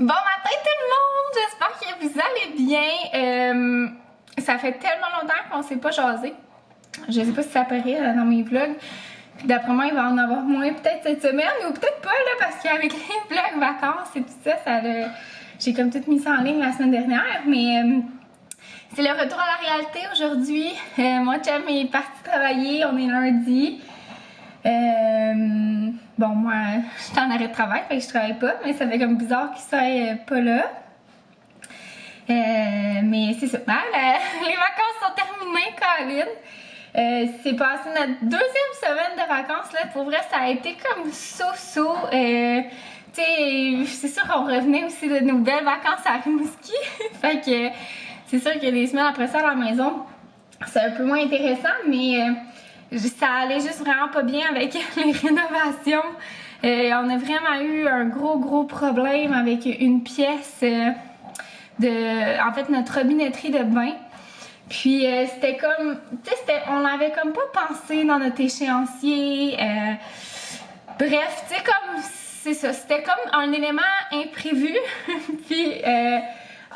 Bon matin tout le monde, j'espère que vous allez bien. Ça fait tellement longtemps qu'on s'est pas jasé. Je sais pas si ça apparaît dans mes vlogs. Puis d'après moi, il va en avoir moins peut-être cette semaine ou peut-être pas là parce qu'avec les vlogs vacances et tout ça, j'ai comme tout mis ça en ligne la semaine dernière. Mais c'est le retour à la réalité aujourd'hui. Mon chum est parti travailler, on est lundi. Bon, moi, je suis en arrêt de travail, fait que je travaille pas, mais ça fait comme bizarre qu'il soit pas là. Mais c'est ça. Ben, les vacances sont terminées, Colin. C'est passé notre deuxième semaine de vacances, là. Pour vrai, ça a été comme so-so. Tu sais, c'est sûr qu'on revenait aussi de nos belles vacances à Rimouski. Fait que c'est sûr que les semaines après ça à la maison, c'est un peu moins intéressant, mais ça allait juste vraiment pas bien avec les rénovations. On a vraiment eu un gros problème avec une pièce en fait, notre robinetterie de bain. Puis c'était comme, tu sais, on n'avait comme pas pensé dans notre échéancier. Bref, tu sais, comme, c'est ça, c'était comme un élément imprévu. Puis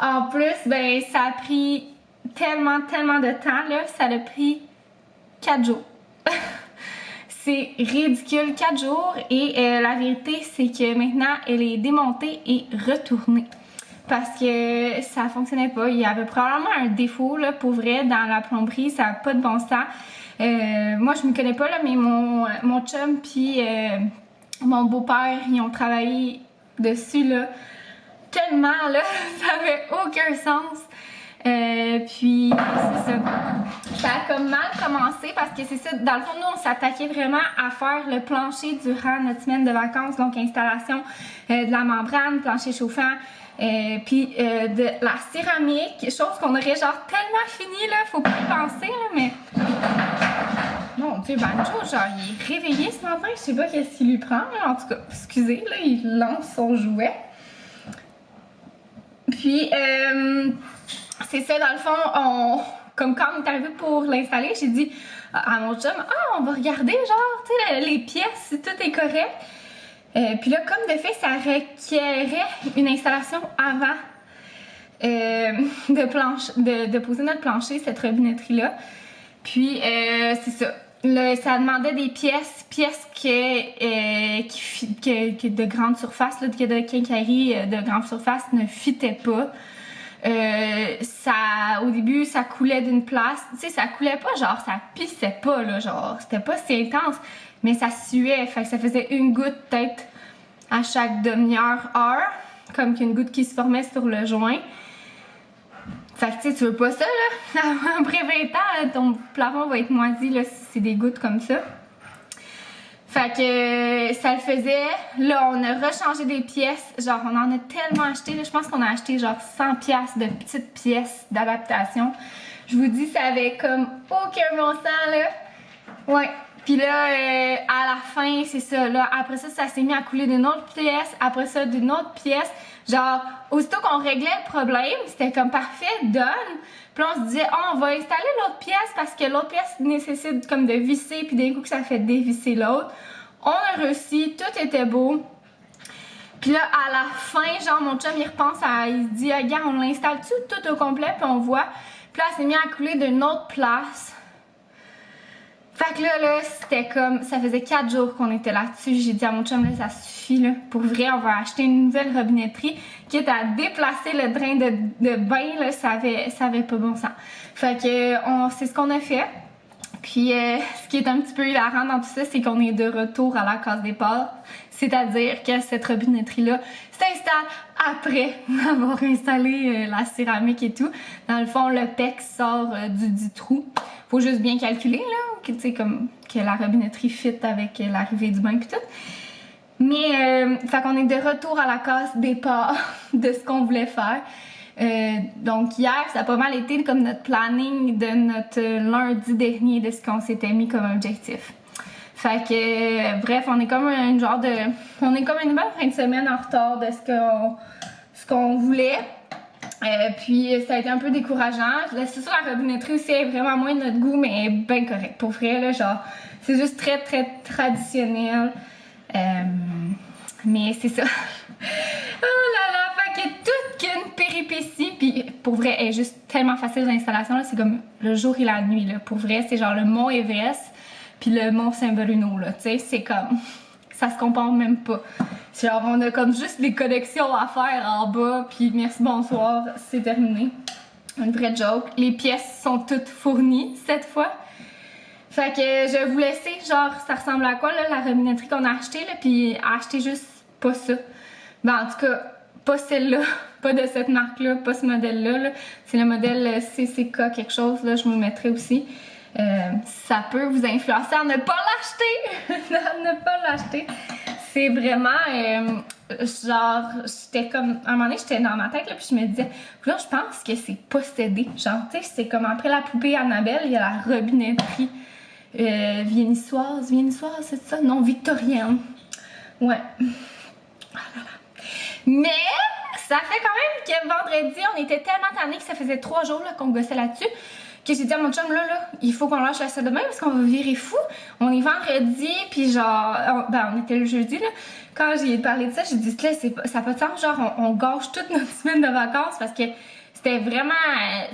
en plus, ben, ça a pris tellement de temps, là. Ça a pris 4 jours. C'est ridicule, 4 jours. Et la vérité, c'est que maintenant, elle est démontée et retournée. Parce que ça fonctionnait pas. Il y avait probablement un défaut, là, pour vrai, dans la plomberie. Ça n'a pas de bon sens. Moi, je me connais pas, là, mais mon chum puis mon beau-père, ils ont travaillé dessus, là. Tellement, là, ça avait aucun sens. Puis, c'est ça. Ça a comme mal commencé parce que c'est ça, dans le fond, nous, on s'attaquait vraiment à faire le plancher durant notre semaine de vacances. Donc, installation de la membrane, plancher chauffant, puis de la céramique, chose qu'on aurait genre tellement fini, là, faut pas y penser, là, mais... Mon Dieu, Banjo, genre, il est réveillé ce matin, je sais pas qu'est-ce qu'il lui prend, là. En tout cas, excusez, là, il lance son jouet. Puis, c'est ça, dans le fond, comme quand on est arrivé pour l'installer, j'ai dit à mon chum, on va regarder, genre, tu sais, les pièces, si tout est correct. Puis là, comme de fait, ça requérait une installation avant de poser notre plancher, cette robinetterie-là. Puis, c'est ça. Là, ça demandait des pièces que de grande surface, là, que de quincaillerie de grande surface ne fitaient pas. Au début, ça coulait d'une place. Tu sais, ça coulait pas, genre, ça pissait pas, là, genre, c'était pas si intense, mais ça suait. Fait que ça faisait une goutte, peut-être, à chaque demi-heure, comme qu'une goutte qui se formait sur le joint. Fait que, tu sais, tu veux pas ça, là? Après 20 ans, ton plafond va être moisi, là, si c'est des gouttes comme ça. Fait que ça le faisait. Là, on a rechangé des pièces. Genre, on en a tellement acheté. Là, je pense qu'on a acheté genre 100$ de petites pièces d'adaptation. Je vous dis, ça avait comme aucun bon sens, là. Ouais. Puis là, à la fin, c'est ça. Là, après ça, ça s'est mis à couler d'une autre pièce. Après ça, d'une autre pièce. Genre, aussitôt qu'on réglait le problème, c'était comme parfait, done. Puis là, on se disait, on va installer l'autre pièce parce que l'autre pièce nécessite comme de visser, puis d'un coup que ça fait dévisser l'autre. On a réussi, tout était beau. Puis là, à la fin, genre, mon chum, il repense il se dit, regarde, on l'installe-tu tout au complet, puis on voit. Puis là, ça s'est mis à couler d'une autre place. Fait que là, c'était comme, ça faisait 4 jours qu'on était là-dessus. J'ai dit à mon chum, là, ça suffit, là. Pour vrai, on va acheter une nouvelle robinetterie. Quitte à déplacer le drain de bain, là, ça avait pas bon sens. Fait que, c'est ce qu'on a fait. Puis, ce qui est un petit peu hilarant dans tout ça, c'est qu'on est de retour à la case départ. C'est-à-dire que cette robinetterie-là s'installe après avoir installé la céramique et tout. Dans le fond, le PEX sort du trou. Faut juste bien calculer, là, tu sais, comme que la robinetterie fit avec l'arrivée du bain pis tout. Mais, fait qu'on est de retour à la case départ de ce qu'on voulait faire. Donc hier, ça a pas mal été comme notre planning de notre lundi dernier de ce qu'on s'était mis comme objectif. Fait que, bref, on est comme une bonne fin de semaine en retard de ce qu'on voulait. Puis ça a été un peu décourageant. C'est sûr, la robinetterie aussi est vraiment moins de notre goût, mais elle est bien correcte. Pour vrai, là, genre, c'est juste très traditionnel. Mais c'est ça. Oh là là, fait que péripéties, puis pour vrai, elle est juste tellement facile d'installation, c'est comme le jour et la nuit, là. Pour vrai, c'est genre le mont Everest, puis le mont Saint-Bruno, là, tu sais, c'est comme... Ça se compare même pas. Genre, on a comme juste des connexions à faire en bas, puis merci, bonsoir, c'est terminé. Une vraie joke. Les pièces sont toutes fournies cette fois. Fait que je vais vous laisser, genre, ça ressemble à quoi, là, la robinetterie qu'on a achetée, là, puis acheter juste pas ça. Ben, en tout cas, pas celle-là, pas de cette marque-là, pas ce modèle-là, là. C'est le modèle CCK quelque chose, là, je vous le mettrai aussi. Ça peut vous influencer à ne pas l'acheter. À ne pas l'acheter. C'est vraiment genre, j'étais comme à un moment donné, j'étais dans ma tête là, puis je me disais là, je pense que c'est possédé. Genre, tu sais, c'est comme après la poupée Annabelle, il y a la robinetterie viennoisoise, c'est ça? Non, victorienne. Ouais. Mais ça fait quand même que vendredi, on était tellement tannés que ça faisait 3 jours qu'on gossait là-dessus. Que j'ai dit à mon chum, là, il faut qu'on lâche la salle de bain parce qu'on va virer fou. On est vendredi, puis genre, on était le jeudi, là. Quand j'ai parlé de ça, j'ai dit, là, ça n'a pas de sens, genre, on gâche toute notre semaine de vacances parce que c'était vraiment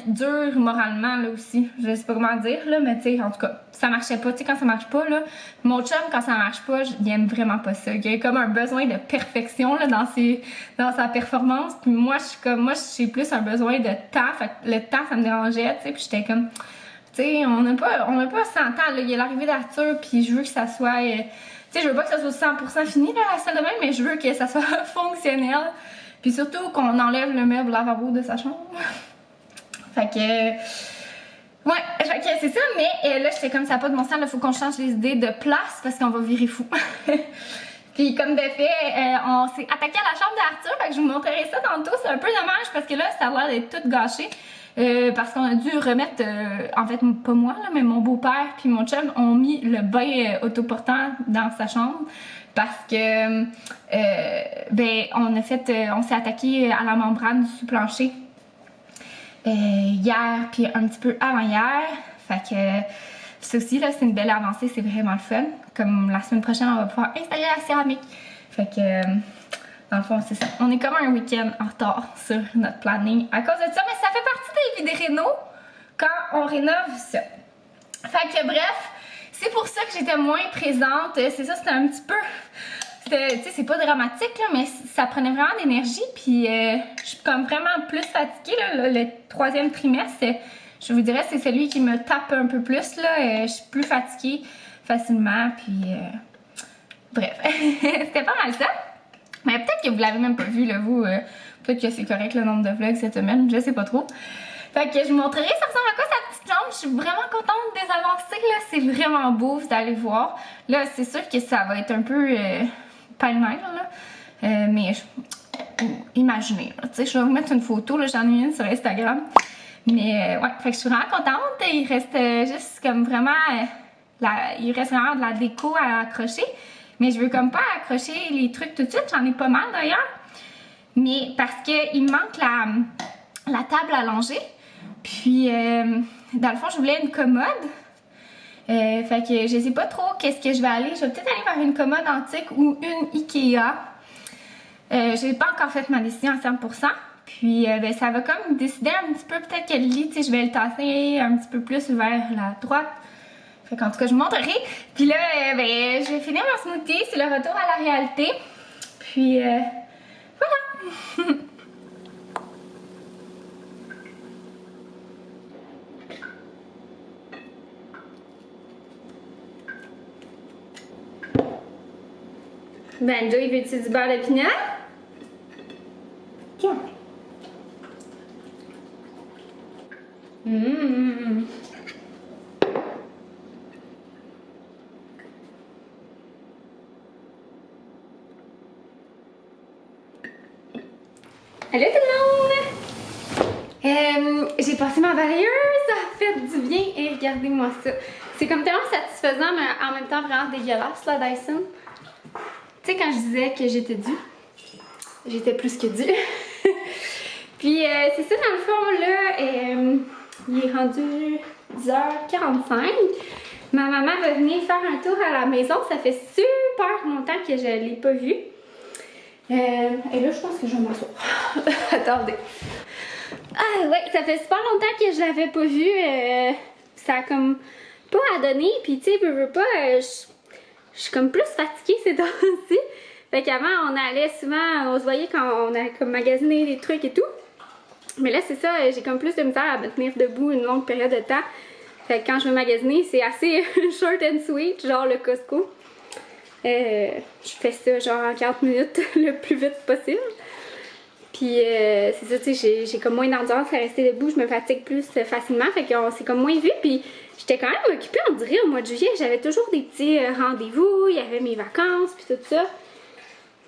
dur moralement, là, aussi. Je sais pas comment dire, là, mais tu sais, en tout cas, ça marchait pas. Tu sais, quand ça marche pas, là, mon chum, quand ça marche pas, il aime vraiment pas ça. Il a comme un besoin de perfection, là, dans sa performance. Puis moi, j'ai plus un besoin de temps. Fait que le temps, ça me dérangeait, tu sais, puis j'étais comme, tu sais, on n'a pas 100 ans, là. Il y a l'arrivée d'Arthur, puis je veux que ça soit, tu sais, je veux pas que ça soit 100% fini, là, la salle de bain, mais je veux que ça soit fonctionnel. Puis surtout qu'on enlève le meuble lavabo de sa chambre. Fait que... Ouais, c'est ça, mais là, j'étais comme ça, pas de mon sens, là, faut qu'on change les idées de place parce qu'on va virer fou. Puis comme de fait, on s'est attaqué à la chambre d'Arthur, fait que je vous montrerai ça tantôt. C'est un peu dommage parce que là, ça a l'air d'être tout gâché. Parce qu'on a dû remettre, en fait, pas moi, là, mais mon beau-père puis mon chum ont mis le bain autoportant dans sa chambre. Parce que, on s'est attaqué à la membrane du sous-plancher hier, puis un petit peu avant hier. Fait que ça aussi, là, c'est une belle avancée, c'est vraiment le fun. Comme la semaine prochaine, on va pouvoir installer la céramique. Fait que, dans le fond, c'est ça. On est comme un week-end en retard sur notre planning à cause de ça, mais ça fait partie des vies des rénaux quand on rénove ça. Fait que, bref, c'est pour ça que j'étais moins présente. C'est ça, c'était un petit peu... Tu sais, c'est pas dramatique, là, mais ça prenait vraiment d'énergie. Puis je suis comme vraiment plus fatiguée, là, le 3e trimestre. Je vous dirais, c'est celui qui me tape un peu plus, là. Je suis plus fatiguée facilement, puis... bref, c'était pas mal ça. Mais peut-être que vous l'avez même pas vu, là, vous. Peut-être que c'est correct le nombre de vlogs cette semaine, je sais pas trop. Fait que je vous montrerai ça ressemble à quoi sa petite jambe. Je suis vraiment contente des avancées, là. C'est vraiment beau, vous allez voir. Là, c'est sûr que ça va être un peu pêle-mêle, là. Mais imaginez, tu sais, je vais vous mettre une photo, là. J'en ai une sur Instagram. Mais ouais, fait que je suis vraiment contente. Il reste juste comme vraiment... il reste vraiment de la déco à accrocher. Mais je veux comme pas accrocher les trucs tout de suite. J'en ai pas mal d'ailleurs. Mais parce qu'il me manque la table allongée. Puis, dans le fond, je voulais une commode. Fait que je sais pas trop qu'est-ce que je vais aller. Je vais peut-être aller vers une commode antique ou une Ikea. J'ai pas encore fait ma décision à 100%. Puis, ça va comme décider un petit peu. Peut-être que le lit, tu sais, je vais le tasser un petit peu plus vers la droite. Fait qu'en tout cas, je vous montrerai. Puis là, je vais finir mon smoothie. C'est le retour à la réalité. Puis, voilà. Ben, Joe, il veut-tu du beurre de pinot? Tiens. Allô tout le monde! J'ai passé ma balayeuse, ça a fait du bien et regardez-moi ça. C'est comme tellement satisfaisant mais en même temps vraiment dégueulasse la Dyson. Tu sais quand je disais que j'étais due, j'étais plus que due. Puis c'est ça dans le fond là, il est rendu 10h45. Ma maman va venir faire un tour à la maison, ça fait super longtemps que je l'ai pas vue. Et là, je pense que je vais m'asseoir. Attendez. Ah ouais, ça fait super longtemps que je l'avais pas vu. Ça a comme pas à donner. Puis tu sais, veux pas, je suis comme plus fatiguée ces temps-ci. Fait qu'avant, on allait souvent, on se voyait quand on a comme magasiné des trucs et tout. Mais là, c'est ça, j'ai comme plus de misère à me tenir debout une longue période de temps. Fait que quand je veux magasiner, c'est assez short and sweet, genre le Costco. Je fais ça genre en 40 minutes le plus vite possible. Puis c'est ça, tu sais, j'ai comme moins d'endurance à rester debout, je me fatigue plus facilement, fait qu'on s'est comme moins vu. Puis j'étais quand même occupée, on dirait, au mois de juillet. J'avais toujours des petits rendez-vous, il y avait mes vacances, puis tout ça.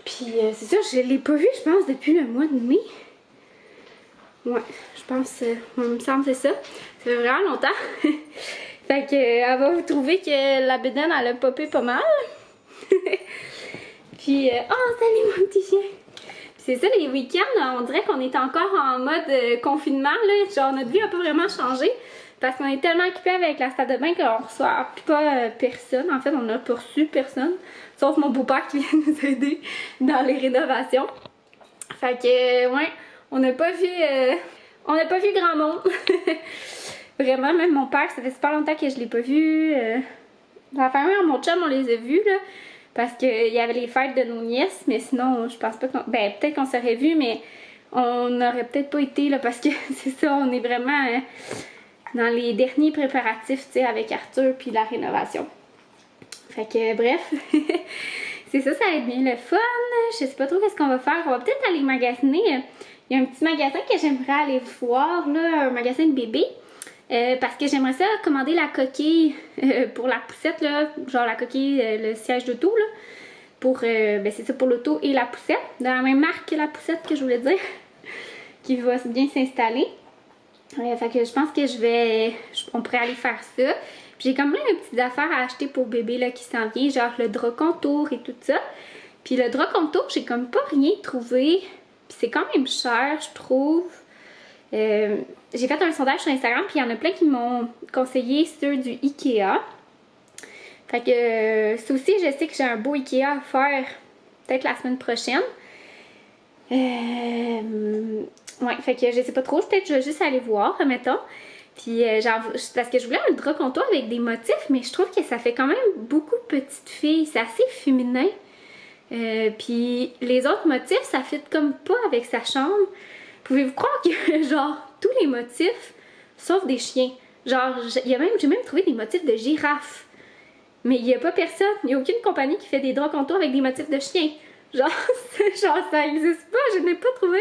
Puis c'est ça, je l'ai pas vu, je pense, depuis le mois de mai. Ouais, je pense, il me semble que c'est ça. Ça fait vraiment longtemps. Fait que, elle va vous trouver que la bédaine, elle a popé pas mal. Puis, oh, salut mon petit chien! C'est ça, les week-ends, on dirait qu'on est encore en mode confinement, là. Genre, notre vie a pas vraiment changé. Parce qu'on est tellement occupé avec la salle de bain qu'on reçoit pas personne. En fait, on n'a pas reçu personne. Sauf mon beau-père qui vient nous aider dans les rénovations. Fait que, ouais, on n'a pas vu grand monde. Vraiment, même mon père, ça fait super longtemps que je l'ai pas vu. La famille de mon chum, on les a vus, là. Parce qu'il y avait les fêtes de nos nièces, mais sinon, je pense pas qu'on... Ben, peut-être qu'on s'aurait vu, mais on n'aurait peut-être pas été, là, parce que c'est ça, on est vraiment dans les derniers préparatifs, tu sais, avec Arthur, puis la rénovation. Fait que, bref, c'est ça, ça va être bien le fun. Je sais pas trop qu'est-ce qu'on va faire. On va peut-être aller magasiner. Il y a un petit magasin que j'aimerais aller voir, là, un magasin de bébé. Parce que j'aimerais ça commander la coquille pour la poussette, là, genre la coquille, le siège d'auto, là, pour, ben c'est ça, pour l'auto et la poussette, de la même marque que la poussette que je voulais dire, qui va bien s'installer. Fait que je pense que on pourrait aller faire ça. Puis j'ai quand même une petite affaire à acheter pour bébé, là, qui s'en vient, genre le drap contour et tout ça. Puis le drap contour, j'ai comme pas rien trouvé, puis c'est quand même cher, je trouve. J'ai fait un sondage sur Instagram, puis il y en a plein qui m'ont conseillé ceux du Ikea. Fait que ça aussi, je sais que j'ai un beau Ikea à faire peut-être la semaine prochaine. Ouais, fait que je sais pas trop, peut-être je vais juste aller voir, mettons. Puis parce que je voulais un drap contour avec des motifs, mais je trouve que ça fait quand même beaucoup petite fille, c'est assez féminin. Puis les autres motifs, ça fit comme pas avec sa chambre. Pouvez-vous croire que, genre, tous les motifs, sauf des chiens. Genre, j'ai même trouvé des motifs de girafes. Mais il n'y a pas personne, il n'y a aucune compagnie qui fait des draps contours avec des motifs de chiens. Genre, ça n'existe pas, je n'ai pas trouvé.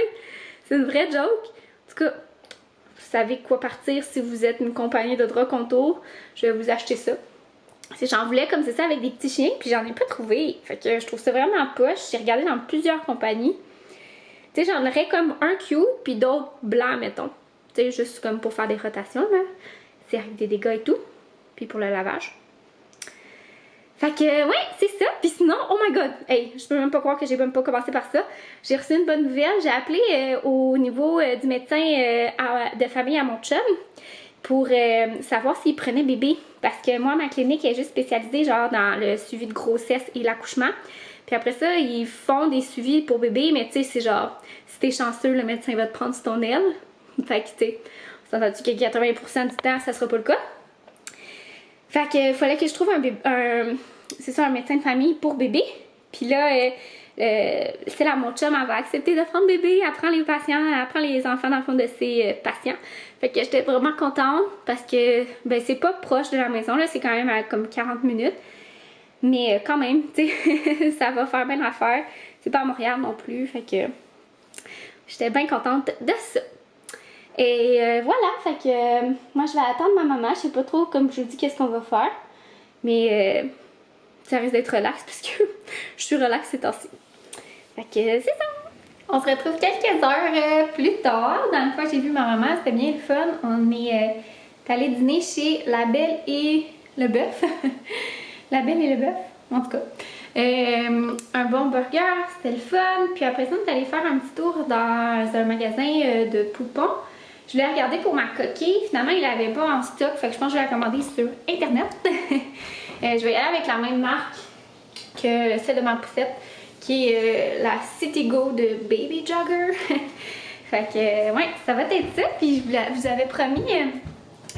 C'est une vraie joke. En tout cas, vous savez quoi partir si vous êtes une compagnie de draps contours. Je vais vous acheter ça. J'en voulais comme c'est ça avec des petits chiens, puis j'en ai pas trouvé. Fait que je trouve ça vraiment poche. J'ai regardé dans plusieurs compagnies. Tu sais, j'en aurais comme un cute, puis d'autres blancs, mettons. Tu sais, juste comme pour faire des rotations, là. C'est avec des dégâts et tout. Puis pour le lavage. Fait que, ouais, c'est ça. Puis sinon, oh my god, hey, je peux même pas croire que j'ai même pas commencé par ça. J'ai reçu une bonne nouvelle. J'ai appelé au niveau du médecin de famille à mon chum pour savoir s'il prenait bébé. Parce que moi, ma clinique est juste spécialisée genre dans le suivi de grossesse et l'accouchement. Puis après ça, ils font des suivis pour bébé, mais tu sais, c'est genre, si t'es chanceux, le médecin va te prendre sur ton aile. Fait que, tu sais, on s'entend-tu que 80% du temps, ça sera pas le cas. Fait que, fallait que je trouve c'est ça, un médecin de famille pour bébé. Puis là, c'est là, mon chum, elle va accepter de prendre bébé, elle prend les patients, elle prend les enfants dans le fond de ses patients. Fait que j'étais vraiment contente parce que, ben, c'est pas proche de la maison, là, c'est quand même à comme 40 minutes. Mais quand même, tu sais, ça va faire bien l'affaire. C'est pas à Montréal non plus, fait que j'étais bien contente de ça. Et voilà, fait que moi je vais attendre ma maman. Je sais pas trop, comme je vous dis, qu'est-ce qu'on va faire. Mais ça risque d'être relax parce que je suis relax ces temps-ci. Fait que c'est ça. On se retrouve quelques heures plus tard. Dans le fois que j'ai vu ma maman, c'était bien le fun. On est allé dîner chez La Belle et le Bœuf. La Belle et le Bœuf, en tout cas. Un bon burger, c'était le fun. Puis après ça, on est allé faire un petit tour dans un magasin de poupons. Je voulais regarder pour ma coquille. Finalement, il l'avait pas en stock. Fait que je pense que je vais la commander sur Internet. Je vais y aller avec la même marque que celle de ma poussette, qui est la City Go de Baby Jogger. Fait que, ouais, ça va être ça. Puis je vous avais promis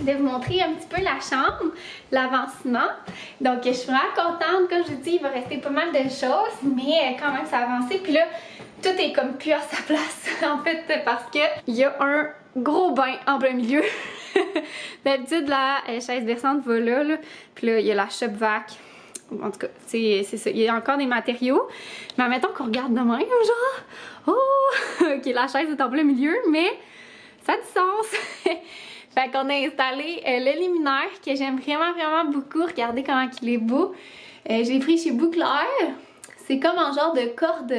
de vous montrer un petit peu la chambre, l'avancement. Donc, je suis vraiment contente. Comme je vous dis, il va rester pas mal de choses, mais quand même, ça a avancé. Puis là, tout est comme plus à sa place, en fait, parce que il y a un gros bain en plein milieu. D'habitude, la chaise berçante va là. Puis là, il y a la shop vac. En tout cas, c'est ça. Il y a encore des matériaux. Mais admettons qu'on regarde de même, genre, oh, ok, la chaise est en plein milieu, mais ça a du sens. Fait qu'on a installé le luminaire que j'aime vraiment beaucoup. Regardez comment il est beau. J'ai pris chez Bouclair. C'est comme un genre de corde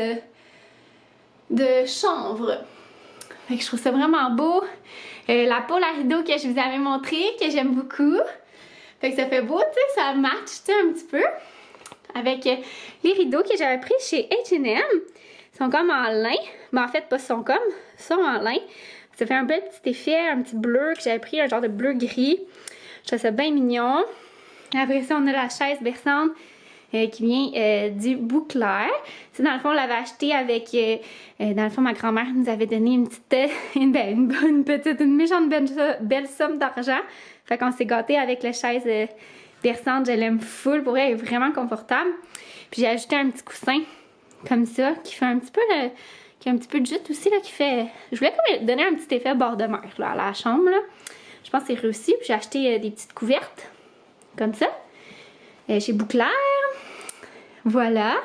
de chanvre. Fait que je trouve ça vraiment beau. La pôle à rideaux que je vous avais montré, que j'aime beaucoup. Fait que ça fait beau, tu sais, ça match, tu sais, un petit peu. Avec les rideaux que j'avais pris chez H&M. Ils sont comme en lin. Mais en fait, pas sont comme, ils sont en lin. Ça fait un bel petit effet, un petit bleu que j'avais pris, un genre de bleu-gris. Je trouve ça bien mignon. Après ça, on a la chaise berçante qui vient du Bouclair. C'est dans le fond, on l'avait acheté avec... dans le fond, ma grand-mère nous avait donné une petite... une méchante belle somme d'argent. Fait qu'on s'est gâté avec la chaise berçante. Je l'aime full. Pour elle, elle est vraiment confortable. Puis j'ai ajouté un petit coussin comme ça qui fait un petit peu... qui a un petit peu de jute aussi, là, qui fait... Je voulais comme donner un petit effet bord de mer, là, à la chambre, là. Je pense que c'est réussi. Puis j'ai acheté des petites couvertes, comme ça, chez Bouclair. Voilà.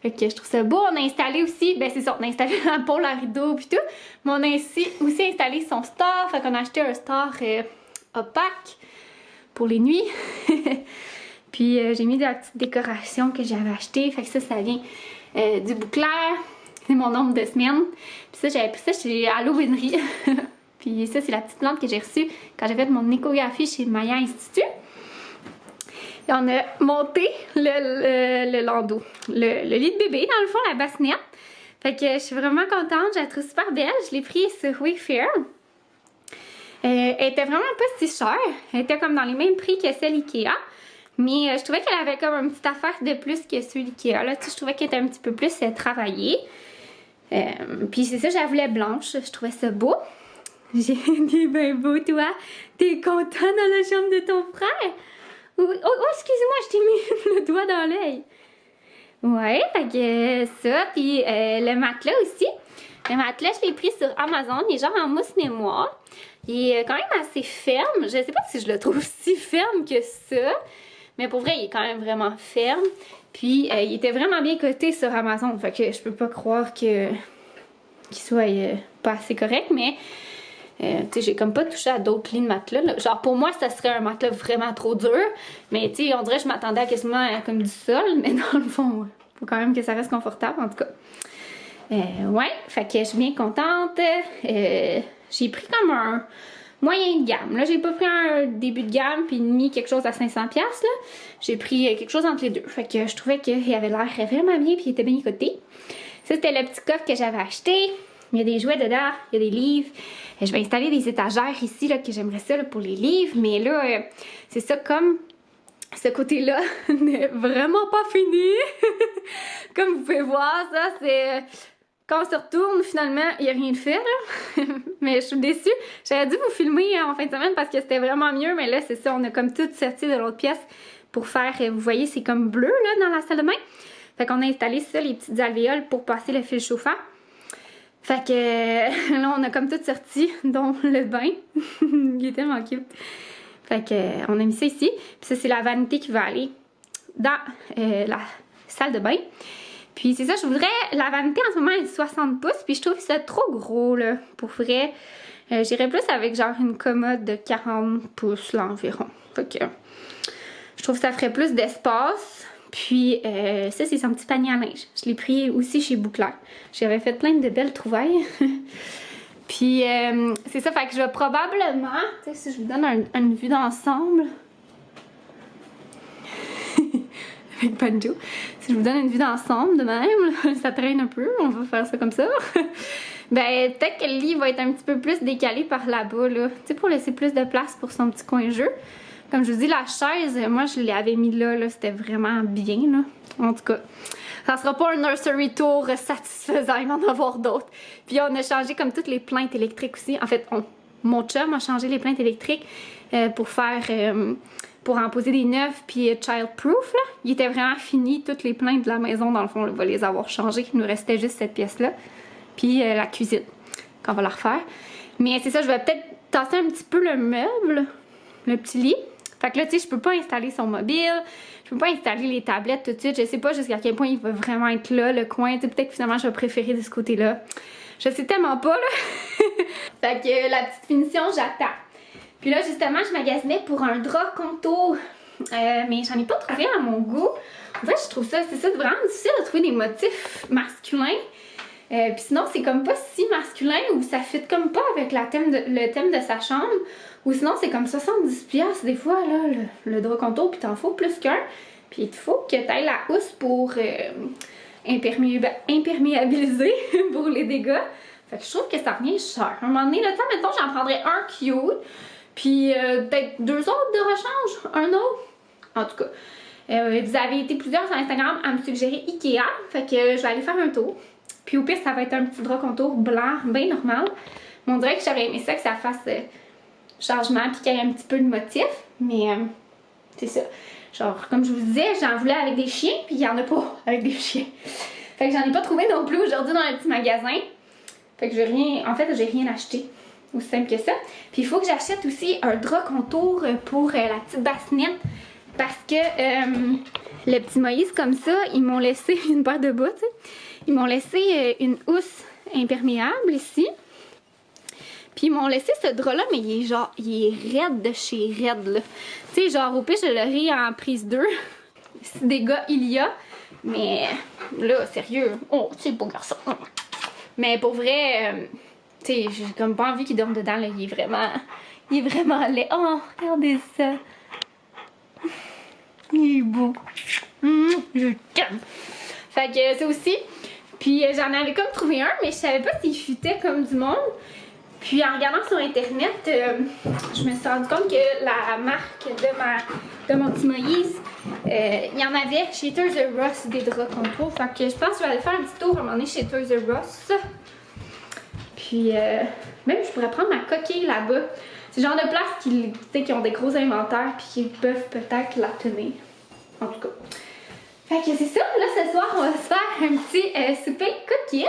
Fait que je trouve ça beau. On a installé aussi, ben c'est ça, on a installé la pôle à rideau puis tout. Mais on a aussi installé son store. Fait qu'on a acheté un store opaque pour les nuits. Puis j'ai mis de la petite décoration que j'avais achetée. Fait que ça vient du Bouclair. C'est mon nombre de semaines. Puis ça, j'avais pris ça chez Halloweenerie. Puis ça, c'est la petite plante que j'ai reçue quand j'ai fait mon échographie chez Maya Institut. Et on a monté le landau. Le lit de bébé, dans le fond, la bassinette. Fait que je suis vraiment contente. Je la trouve super belle. Je l'ai pris sur Wayfair. Elle était vraiment pas si chère. Elle était comme dans les mêmes prix que celle Ikea. Mais je trouvais qu'elle avait comme une petite affaire de plus que celle Ikea. Là, tu sais, je trouvais qu'elle était un petit peu plus travaillée. Puis c'est ça, je la voulais blanche. Je trouvais ça beau. J'ai dit, ben beau, toi. T'es content dans la chambre de ton frère? Oh, excusez-moi, je t'ai mis le doigt dans l'œil. Ouais, fait que ça. Puis le matelas aussi. Le matelas, je l'ai pris sur Amazon. Il est genre en mousse mémoire. Il est quand même assez ferme. Je sais pas si je le trouve si ferme que ça. Mais pour vrai, il est quand même vraiment ferme. Puis, il était vraiment bien coté sur Amazon. Fait que je peux pas croire qu'il soit pas assez correct. Mais, tu sais, j'ai comme pas touché à d'autres lits de matelas. Là. Genre, pour moi, ça serait un matelas vraiment trop dur. Mais, tu sais, on dirait que je m'attendais à quasiment comme du sol. Mais dans le fond, faut quand même que ça reste confortable, en tout cas. Ouais, fait que je suis bien contente. J'ai pris comme un moyen de gamme. Là, j'ai pas pris un début de gamme puis mis quelque chose à 500$, là. J'ai pris quelque chose entre les deux. Fait que je trouvais qu'il avait l'air vraiment bien puis il était bien coté. Ça, c'était le petit coffre que j'avais acheté. Il y a des jouets dedans, il y a des livres. Je vais installer des étagères ici, là, que j'aimerais ça là, pour les livres. Mais là, c'est ça, comme ce côté-là n'est vraiment pas fini. Comme vous pouvez voir, ça, c'est... Quand on se retourne, finalement, il n'y a rien de fait, là. Mais je suis déçue. J'aurais dû vous filmer en fin de semaine parce que c'était vraiment mieux. Mais là, c'est ça, on a comme tout sorti de l'autre pièce pour faire... Vous voyez, c'est comme bleu, là, dans la salle de bain. Fait qu'on a installé ça, les petites alvéoles pour passer le fil chauffant. Fait que là, on a comme tout sorti, dont le bain. Il est tellement cute. Fait que on a mis ça ici. Puis ça, c'est la vanité qui va aller dans la salle de bain. Puis c'est ça, je voudrais... La vanité en ce moment est de 60 pouces, puis je trouve ça trop gros, là, pour vrai. J'irais plus avec genre une commode de 40 pouces, là, environ. Fait que je trouve que ça ferait plus d'espace. Puis ça, c'est son petit panier à linge. Je l'ai pris aussi chez Bouclair. J'avais fait plein de belles trouvailles. Puis c'est ça, fait que je vais probablement... Tu sais, si je vous donne une vue d'ensemble... avec Banjo. Si je vous donne une vue d'ensemble de même, ça traîne un peu, on va faire ça comme ça. Ben, peut-être que le lit va être un petit peu plus décalé par là-bas, là. Tu sais, pour laisser plus de place pour son petit coin jeu. Comme je vous dis, la chaise, moi je l'avais mis là, c'était vraiment bien là. En tout cas, ça sera pas un nursery tour satisfaisant, il va en avoir d'autres. Puis on a changé comme toutes les plaintes électriques aussi. En fait, mon chum a changé les plaintes électriques pour en poser des neuves puis child-proof là. Il était vraiment fini, toutes les plaintes de la maison dans le fond, on va les avoir changées. Il nous restait juste cette pièce-là. Puis la cuisine, qu'on va la refaire. Mais c'est ça, je vais peut-être tasser un petit peu le meuble, le petit lit. Fait que là, tu sais, je peux pas installer son mobile, je peux pas installer les tablettes tout de suite. Je sais pas jusqu'à quel point il va vraiment être là, le coin. Tu sais, peut-être que finalement, je vais préférer de ce côté-là. Je sais tellement pas, là. Fait que la petite finition, j'attends. Puis là, justement, je magasinais pour un drap contour. Mais j'en ai pas trouvé à mon goût. En fait, je trouve ça, c'est ça, vraiment difficile de trouver des motifs masculins. Puis sinon, c'est comme pas si masculin ou ça fit comme pas avec le thème de sa chambre. Ou sinon, c'est comme 70$ des fois, là, le drap contour, puis t'en faut plus qu'un. Puis il faut que t'ailles la housse pour imperméabiliser pour les dégâts. Fait que je trouve que ça revient cher. À un moment donné, là, mettons, j'en prendrais un cute, puis peut-être 2 autres de rechange, un autre. En tout cas, vous avez été plusieurs sur Instagram à me suggérer Ikea, fait que je vais aller faire un tour. Puis au pire, ça va être un petit drap contour blanc, bien normal. Mais on dirait que j'aurais aimé ça, que ça fasse changement, puis qu'il y ait un petit peu de motif. Mais c'est ça. Genre, comme je vous disais, j'en voulais avec des chiens, puis il n'y en a pas avec des chiens. Fait que j'en ai pas trouvé non plus aujourd'hui dans le petit magasin. Fait que j'ai rien acheté. Aussi simple que ça. Puis il faut que j'achète aussi un drap contour pour la petite bassinette. Parce que le petit Moïse, comme ça, ils m'ont laissé une paire de bas, tu sais. Ils m'ont laissé une housse imperméable ici. Puis ils m'ont laissé ce drap-là, mais il est raide de chez raide, là. Tu sais, genre, au pire, je l'aurais en prise 2. Si des gars, il y a. Mais là, sérieux. Oh, c'est beau garçon. Mais pour vrai, tu sais, j'ai comme pas envie qu'il dorme dedans, là. Il est vraiment laid. Oh, regardez ça. Il est beau. Je t'aime. Fait que ça aussi. Puis j'en avais comme trouvé un, mais je savais pas s'il futait comme du monde. Puis en regardant sur internet, je me suis rendu compte que la marque de mon petit Moïse, il y en avait chez Toys R Us des draps contour. Fait que je pense que je vais aller faire un petit tour à un moment donné chez Toys R Us. Puis même je pourrais prendre ma coquille là-bas. C'est le genre de place qui ont des gros inventaires puis qui peuvent peut-être la tenir. En tout cas. Fait que c'est ça, là ce soir on va se faire un petit souper cookie.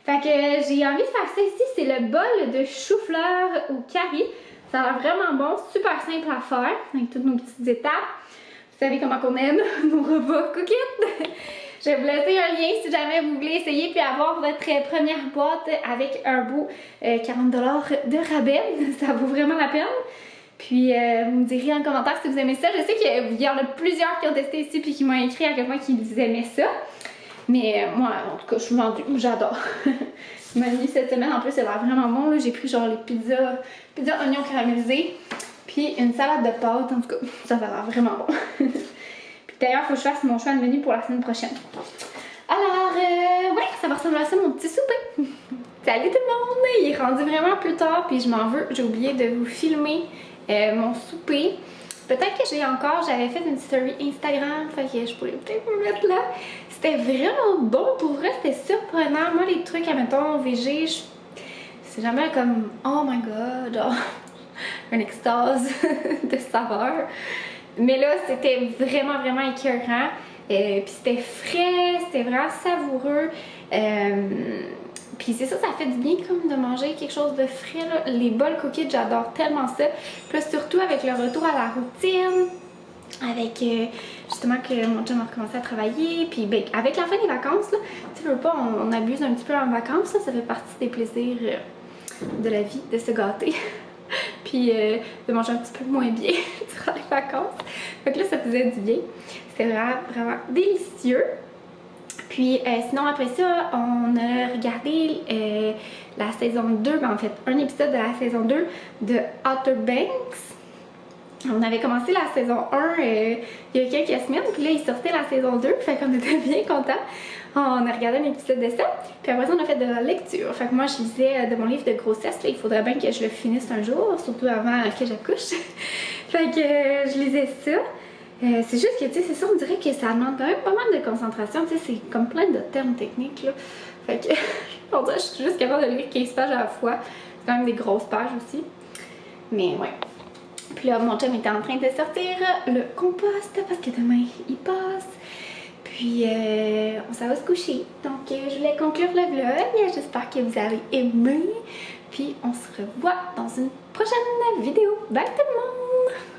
Fait que j'ai envie de faire ça ici, c'est le bol de chou-fleur au curry. Ça a l'air vraiment bon, super simple à faire, avec toutes nos petites étapes. Vous savez comment on aime nos repas cookies. Je vais vous laisser un lien si jamais vous voulez essayer puis avoir votre première boîte avec un beau 40$ de rabais. Ça vaut vraiment la peine. Puis vous me direz en commentaire si vous aimez ça. Je sais qu'il y en a plusieurs qui ont testé ici puis qui m'ont écrit à quel point ils aimaient ça. Mais moi, en tout cas, je suis vendue. J'adore. Menu cette semaine, en plus, ça a l'air vraiment bon. J'ai pris genre les pizzas oignons caramélisés. Puis une salade de pâtes. En tout cas, ça va l'air vraiment bon. Puis d'ailleurs, il faut que je fasse mon choix de menu pour la semaine prochaine. Alors, ouais, ça va ressembler à ça, mon petit souper. Salut tout le monde! Il est rendu vraiment plus tard, puis je m'en veux. J'ai oublié de vous filmer mon souper. Peut-être que j'avais fait une story Instagram, fait que je pourrais peut-être me mettre là. C'était vraiment bon pour vrai, c'était surprenant. Moi, les trucs, admettons, VG, c'est jamais comme oh my god, genre, une extase de saveur. Mais là, c'était vraiment, vraiment écœurant. Puis c'était frais, c'était vraiment savoureux. Puis c'est ça, ça fait du bien comme de manger quelque chose de frais, là. Les bols cookies, j'adore tellement ça. Puis surtout avec le retour à la routine, avec justement que mon chum a recommencé à travailler, puis ben, avec la fin des vacances, là, tu veux pas, on abuse un petit peu en vacances, ça fait partie des plaisirs de la vie, de se gâter. Puis de manger un petit peu moins bien durant les vacances. Fait que là, ça faisait du bien. C'était vraiment, vraiment délicieux. Puis sinon après ça, on a regardé la saison 2, ben, en fait un épisode de la saison 2 de Outer Banks. On avait commencé la saison 1 il y a quelques semaines, puis là il sortait la saison 2, fait qu'on était bien contents. On a regardé un épisode de ça, puis après ça on a fait de la lecture. Fait que moi je lisais de mon livre de grossesse, là, il faudrait bien que je le finisse un jour, surtout avant que j'accouche. Fait que je lisais ça. C'est juste que, tu sais, c'est ça, on dirait que ça demande quand même pas mal de concentration. Tu sais, c'est comme plein de termes techniques, là. Fait que, on dirait que je suis juste capable de lire 15 pages à la fois. C'est quand même des grosses pages aussi. Mais ouais. Puis là, mon chum était en train de sortir le compost parce que demain, il passe. Puis, on s'en va se coucher. Donc, je voulais conclure le vlog. J'espère que vous avez aimé. Puis, on se revoit dans une prochaine vidéo. Bye tout le monde!